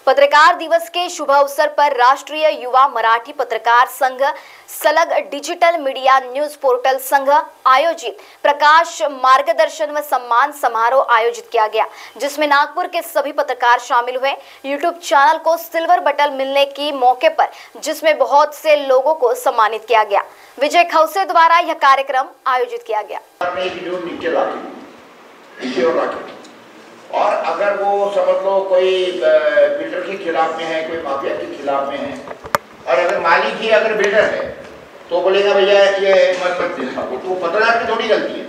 पत्रकार दिवस के शुभ अवसर पर राष्ट्रीय युवा मराठी पत्रकार संघ सलग डिजिटल मीडिया न्यूज पोर्टल संघ आयोजित प्रकाश मार्गदर्शन व सम्मान समारोह आयोजित किया गया, जिसमें नागपुर के सभी पत्रकार शामिल हुए। यूट्यूब चैनल को सिल्वर बटन मिलने की मौके पर जिसमें बहुत से लोगों को सम्मानित किया गया। विजय खौसे द्वारा यह कार्यक्रम आयोजित किया गया। और अगर वो समझ लो कोई बिल्डर के खिलाफ में है, कोई माफिया के खिलाफ में है, और अगर मालिक ही अगर बिल्डर है तो बोलेगा भैया ये मत देखा, तो पत्रकार की थोड़ी गलती है।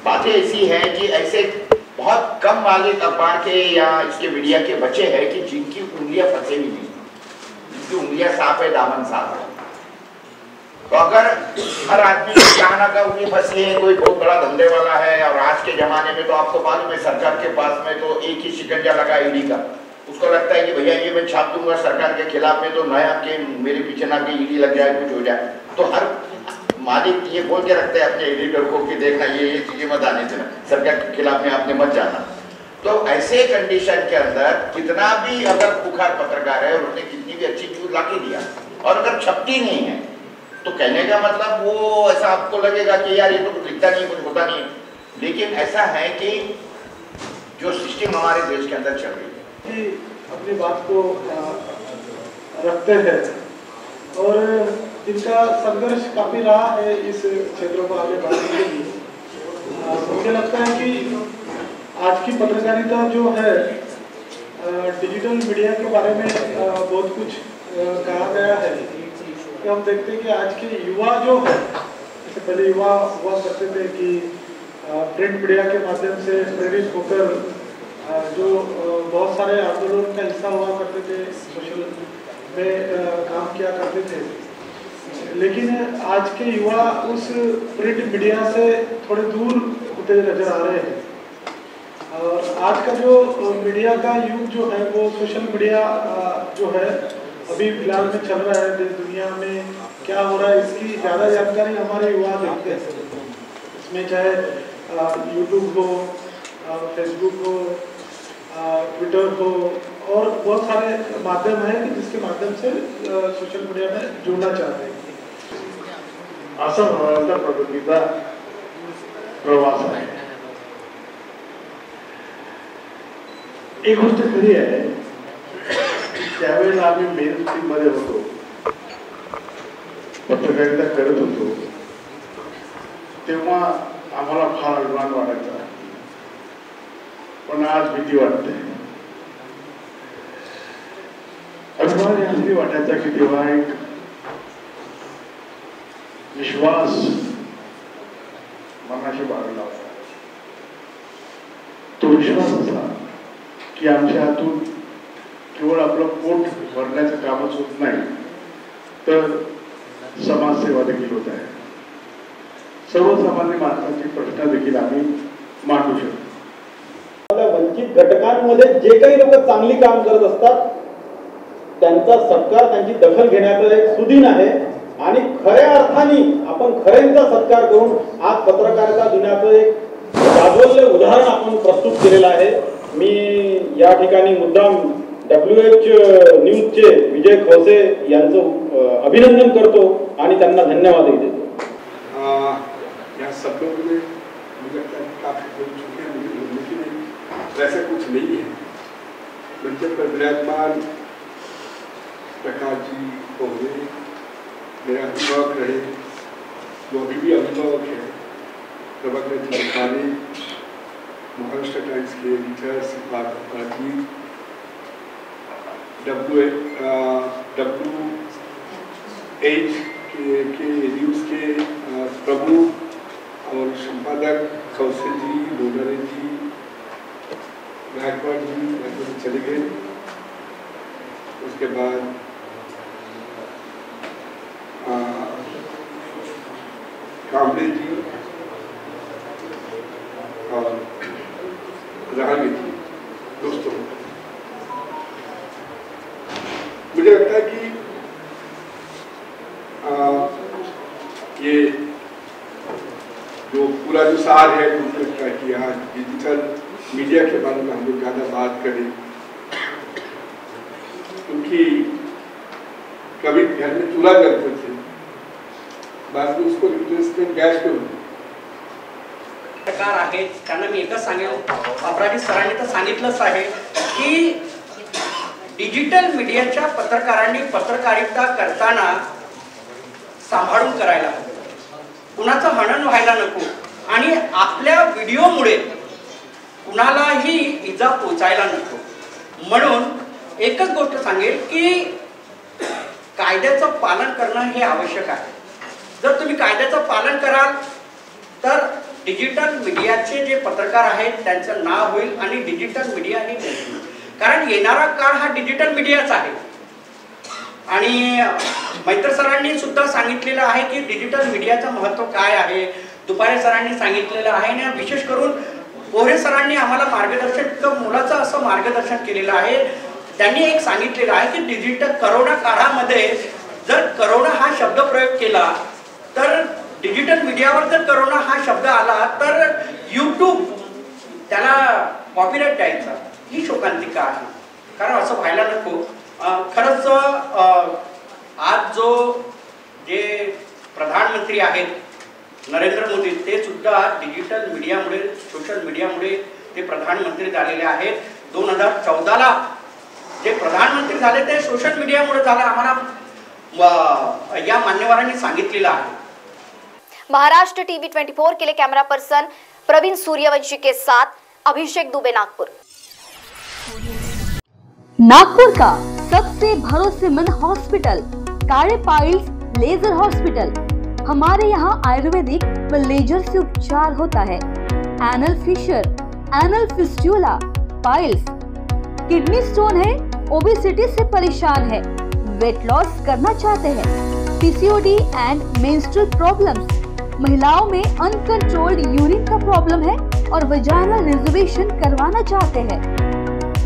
बातें ऐसी है कि ऐसे बहुत कम मालिक अखबार के या इसके मीडिया के बचे हैं कि जिनकी उंगलियां फंसे भी नहीं, जिनकी उंगलियां साफ है, दामन साफ है। तो अगर हर आदमी चाहना का उंगली फंसी है, कोई बहुत बड़ा धंधे वाला है, और आज के जमाने में तो आपको मालूम है सरकार के पास में तो एक ही शिकंजा लगा ईडी का। उसको लगता है कि भैया ये मैं छाप दूंगा सरकार के खिलाफ में तो नया के मेरे पीछे ना के ईडी लग जाए, कुछ हो जाए। तो हर मालिक ये बोल के रखते हैं अपने एडिटर को कि देखना ये चीजें मत आने देना, सरकार के खिलाफ में आपने मत जाना। तो ऐसे कंडीशन के अंदर कितना भी अगर खुखार पत्रकार है और उसने कितनी भी अच्छी न्यूज ला के दिया और अगर छपती नहीं है तो कहने का मतलब वो ऐसा आपको लगेगा कि यार ये तो कुछ लिखता नहीं, कुछ होता नहीं। लेकिन ऐसा है कि जो सिस्टम हमारे देश के अंदर चल रही है, अपनी बात को रखते हैं और इनका संघर्ष काफी रहा है इस क्षेत्रों को आगे बढ़ाने के लिए। मुझे लगता है कि आज की पत्रकारिता जो है डिजिटल मीडिया के बारे में बहुत कुछ कहा गया है कि हम देखते हैं कि आज के युवा जो है, जैसे पहले युवा हुआ करते थे कि प्रिंट मीडिया के माध्यम से प्रेरित होकर जो बहुत सारे आंदोलन का हिस्सा हुआ करते थे, सोशल में काम किया करते थे। लेकिन आज के युवा उस प्रिंट मीडिया से थोड़े दूर होते नजर आ रहे हैं और आज का जो मीडिया का युग जो है वो सोशल मीडिया जो है अभी फिलहाल में चल रहा है। देश दुनिया में क्या हो रहा है इसकी ज़्यादा जानकारी हमारे युवा देखते हैं। इसमें चाहे यूट्यूब हो, फेसबुक हो, ट्विटर हो और बहुत सारे माध्यम हैं कि जिसके माध्यम से सोशल मीडिया में जुड़ना चाहते हैं। असं म्हणायचा प्रगतीचा प्रवास आहे। एक गोष्ट खरी आहे, त्यावेळेला आम्ही मेन स्ट्रीम मध्ये होतो, पत्रकारिता करत होतो, तेव्हा आम्हाला फार अभिमान वाटायचा, पण आज भीती वाटते। अभिमान यासाठी वाटायचा की तेव्हा एक विश्वास मनाशी बाळगला होता। तो विश्वास असा की आमच्या हातून केवळ आपलं पोट भरण्याचं कामच होत नाही, तर समाजसेवा देखील होत आहे। सर्वसामान्य माणसाची प्रश्न देखील आम्ही मांडू शकतो। वंचित घटकांमध्ये जे काही लोक चांगली काम करत असतात त्यांचा सत्कार, त्यांची दखल घेण्याचा एक सुदिन आहे आणि खऱ्या अर्थाने आपण खऱ्यांचा सत्कार करून आज पत्रकारिता दिनाचं एक जाज्वल्य उदाहरण आपण प्रस्तुत केलेलं आहे। मी या ठिकाणी मुद्दाम WH न्यूजचे विजय खौसे यांचं अभिनंदन करतो आणि त्यांना धन्यवादही देतो। यहाँ सब लोग ने मुझे लगता है काफ़ी बोल चुके हैं, मुझे बोलने की नहीं वैसे कुछ नहीं है। मंच पर विराजमान प्रकाश जी होंगे, मेरा अभिभावक रहे, वो अभी भी अभिभावक है, प्रभाकर जी खाने, महाराष्ट्र टाइम्स के एडिटर सिद्धार्थ जी, WH के न्यूज़ के प्रमुख और संपादक खौसे जी, डोडरे जी, गायकवाड़ जी चले गए। उसके बाद कामरे जी और राहगी जी, दोस्तों मुझे लगता है कि ये जो पूरा जो सार है मुझे लगता है कि आज डिजिटल मीडिया के बारे में हम लोग ज़्यादा बात करें क्योंकि कभी घर में चूल्हा जलते थे, बाद में उसको रिप्लेसमेंट गैस पे होती। प्रकार आहेत त्यांना मी एकच सांगेल, अपराधी सरांनी तर सांगितलंच आहे की डिजिटल मीडियाच्या पत्रकारांनी पत्रकारिता करताना सांभाळून करायला हवं, कुणाचं हनन व्हायला नको आणि आपल्या व्हिडिओमुळे कुणालाही इजा पोचायला नको. म्हणून एकच गोष्ट सांगेल की कायद्याचं पालन करणं हे आवश्यक आहे. जर तुम्ही कायद्याचं पालन कराल तर डिजिटल मीडियाचे जे पत्रकार आहेत त्यांचं नाव होईल आणि डिजिटल मीडिया ही होईल. कारण येणारा काळ हा डिजिटल मीडियाचा आहे. आणि मैत्र सरांनी सुद्धा सांगितलेलं आहे की डिजिटल मीडियाचं महत्त्व काय आहे. दुपारे सरांनी सांगितलेलं आहे आणि विशेष करून पोहरे सरांनी आम्हाला मार्गदर्शन, मुलाचं असं मार्गदर्शन केलेलं आहे. त्यांनी एक सांगितलेलं आहे की डिजिटल करोना काळामध्ये जर करोना हा शब्द प्रयोग केला तर डिजिटल मीडियावर जर करोना हा शब्द आला तर यूट्यूब त्याला कॉपीराइट द्यायचा, ही शोकांतिका आहे. कारण असं व्हायला नको. खरंच आज जे प्रधानमंत्री आहेत नरेंद्र मोदी, ते सुद्धा डिजिटल मीडियामुळे, सोशल मीडियामुळे ते प्रधानमंत्री झालेले आहेत. 2014ला जे प्रधानमंत्री झाले ते सोशल मीडियामुळे झालं, आम्हाला या मान्यवरांनी सांगितलेलं आहे. महाराष्ट्र टीवी 24 के लिए कैमरा पर्सन प्रवीण सूर्यवंशी के साथ अभिषेक दुबे, नागपुर. नागपुर का सबसे भरोसेमंद हॉस्पिटल काळे पाइल्स लेजर हॉस्पिटल. हमारे यहाँ आयुर्वेदिक व लेजर से उपचार होता है. Anal fissure, anal fistula, piles, kidney stone है, ओबेसिटी से परेशान है, वेट लॉस करना चाहते हैं, पीसीओडी एंड मेंस्ट्रुअल प्रॉब्लम्स, महिलाओं में अनकंट्रोल्ड यूरिन का प्रॉब्लम है और वजाइनल रिजर्वेशन करवाना चाहते हैं,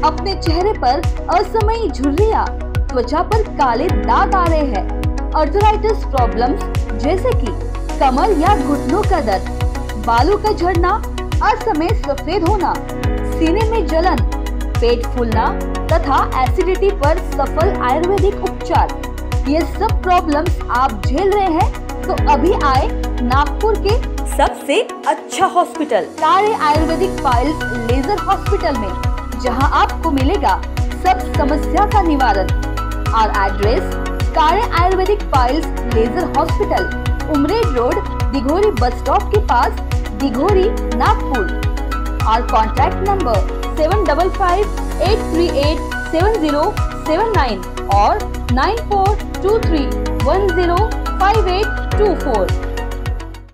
अपने चेहरे पर असमयी झुर्रियां, त्वचा पर काले दाग आ रहे हैं, अर्थराइटिस प्रॉब्लम्स जैसे कि कमर या घुटनों का दर्द, बालों का झड़ना, असमय सफेद होना, सीने में जलन, पेट फूलना तथा एसिडिटी पर सफल आयुर्वेदिक उपचार, ये सब प्रॉब्लम्स आप झेल रहे हैं तो अभी आए नागपुर के सबसे अच्छा hospital Kale ayurvedic piles laser hospital में, जहां आपको मिलेगा सब समस्या का निवारण. और address Kale ayurvedic piles laser hospital, Umred road, Dighori bus stop के पास, दिघोरी, नागपुर. और कॉन्टैक्ट नंबर 7558387079 और 9423105824.